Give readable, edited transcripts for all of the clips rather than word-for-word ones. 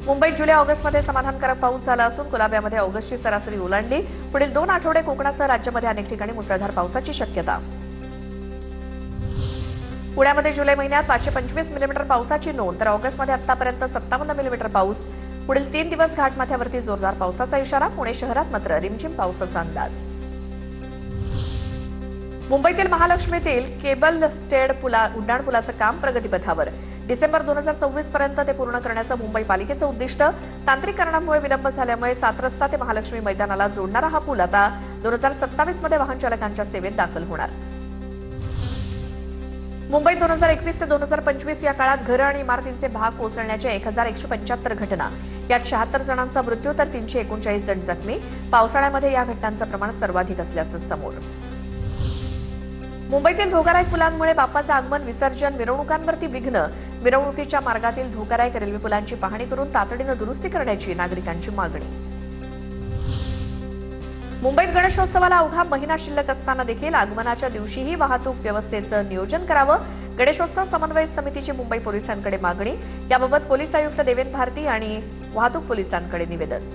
मुंबईत जुलै-ऑगस्टमध्ये समाधानकारक पाऊस झाला असून कुलाब्यामध्ये ऑगस्टची सरासरी ओलांडली. पुढील 2 आठवडे कोकणासह राज्यामध्ये अनेक ठिकाणी मुसळधार पावसाची शक्यता. पुण्यामध्ये जुलै महिन्यात 525 मिलीमीटर पावसाची नोंद, तर ऑगस्टमध्ये आतापर्यंत 57 मिलीमीटर पाऊस. पुढील 3 दिवस घाटमाथ्यावरती जोरदार पावसाचा इशारा. पुणे शहरात मात्र रिमझिम पावसाचा अंदाज. मुंबईतील महालक्ष्मीतील केबल स्टेड उड्डाणपुलाचं काम प्रगतीपथावर. डिसेंबर 2026 पर्यंत ते पूर्ण करण्याचं मुंबई पालिकेचं उद्दिष्ट. तांत्रिक कारणामुळे विलंब झाल्यामुळे 7 रस्ता ते महालक्ष्मी मैदानाला जोडणारा हा पूल आता 2027 मध्ये वाहन चालकांच्या सेवेत दाखल होणार. मुंबईत 2021 ते 2025 या काळात घरं आणि इमारतींचे भाग कोसळण्याच्या 1175 घटना. यात 76 जणांचा मृत्यू तर 339 जण जखमी. पावसाळ्यामध्ये या घटनांचं प्रमाण सर्वाधिक असल्याचं समोर. मुंबईतील धोकादायक पुलांमुळे बाप्पाचं आगमन, विसर्जन, मिरवणुकांवरती विघ्न. मिरवणुकीच्या मार्गातील धोकादायक रेल्वे पुलांची पाहणी करून तातडीनं दुरुस्ती करण्याची नागरिकांची मागणी. मुंबईत गणेशोत्सवाला अवघा महिना शिल्लक असताना देखील आगमनाच्या दिवशीही वाहतूक व्यवस्थेचं नियोजन करावं. गणेशोत्सव समन्वय समितीची मुंबई पोलिसांकडे मागणी. याबाबत पोलीस आयुक्त देवेंद्र भारती आणि वाहतूक पोलिसांकडे निवेदन.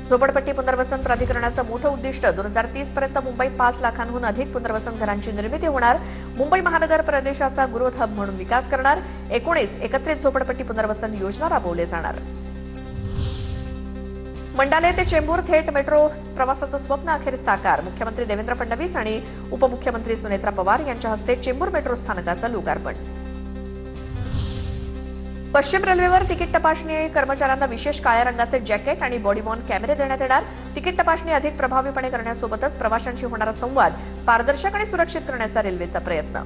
झोपडपट्टी पुनर्वसन प्राधिकरणाचं मोठं उद्दिष्ट. 2030 पर्यंत मुंबईत 5 लाखांहून अधिक पुनर्वसन घरांची निर्मिती होणार. मुंबई महानगर प्रदेशाचा ग्रोथ हब म्हणून विकास करणार. 19 एकत्रित झोपडपट्टी पुनर्वसन योजना राबवले जाणार. मंडाले ते चेंबूर थेट मेट्रो प्रवासाचं स्वप्न अखेर साकार. मुख्यमंत्री देवेंद्र फडणवीस आणि उपमुख्यमंत्री सुनेत्रा पवार यांच्या हस्ते चेंबूर मेट्रो स्थानकाचं लोकार्पण. पश्चिम रेल्वेवर तिकीट तपासणी कर्मचाऱ्यांना विशेष काळ्या रंगाचे जॅकेट आणि बॉडीवॉर्न कॅमेरे देण्यात येणार. तिकीट तपासणी अधिक प्रभावीपणे करण्यासोबतच प्रवाशांशी होणारा संवाद पारदर्शक आणि सुरक्षित करण्याचा रेल्वेचा प्रयत्न.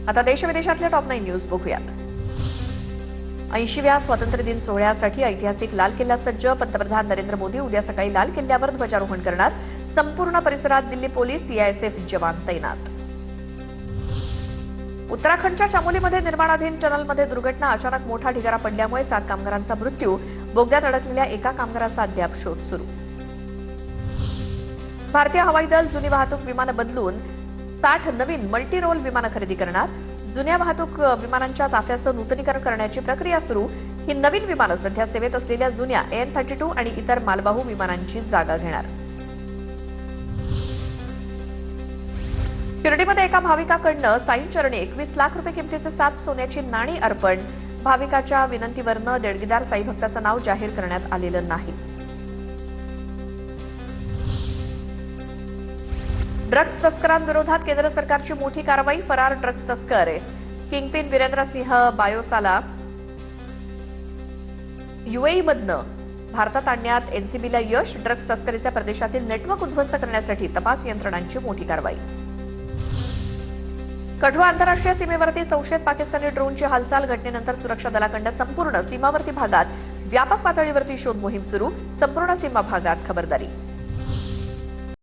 आता देश-विदेशातल्या टॉप 9 न्यूज बघूयात. 80व्या स्वातंत्र्य दिन सोहळ्यासाठी ऐतिहासिक लाल किल्ला सज्ज. पंतप्रधान नरेंद्र मोदी उद्या सकाळी लाल किल्ल्यावर ध्वजारोहण करणार. संपूर्ण परिसरात दिल्ली पोलीस, सीआयएसएफ जवान तैनात. उत्तराखंडच्या चामोलीमध्ये निर्माणाधीन टनलमध्ये दुर्घटना. अचानक मोठा ढिगारा पडल्यामुळे 7 कामगारांचा मृत्यू. बोगद्यात अडकलेल्या एका कामगाराचा अद्याप शोध सुरू. भारतीय हवाई दल जुनी वाहतूक विमानं बदलून 60 नवीन मल्टी रोल विमानं खरेदी करणार. जुन्या वाहतूक विमानांच्या ताफ्याचं नूतनीकरण करण्याची प्रक्रिया सुरू. ही नवीन विमानं सध्या सेवेत असलेल्या जुन्या AN32 आणि इतर मालवाहू विमानांची जागा घेणार. शिर्डीमध्ये एका भाविकाकडनं साईंचरणी 21 लाख रुपये किमतीचे 7 सोन्याची नाणी अर्पण. भाविकाच्या विनंतीवरनं देणगीदार साई भक्ताचं नाव जाहीर करण्यात आलेलं नाही. ड्रग्ज तस्करांविरोधात केंद्र सरकारची मोठी कारवाई. फरार ड्रग्ज तस्कर किंगपिन वीरेंद्र सिंह बायोसाला UAEमधनं भारतात आणण्यात एनसीबीला यश. ड्रग्ज तस्करीच्या प्रदेशातील नेटवर्क उद्ध्वस्त करण्यासाठी तपास यंत्रणांची मोठी कारवाई. कठुआ आंतरराष्ट्रीय सीमेवरती संशयित पाकिस्तानी ड्रोनची हालचाल. घटनेनंतर सुरक्षा दलाकडून संपूर्ण सीमावर्ती भागात व्यापक पातळीवरती शोध मोहीम सुरू. संपूर्ण सीमा भागात खबरदारी.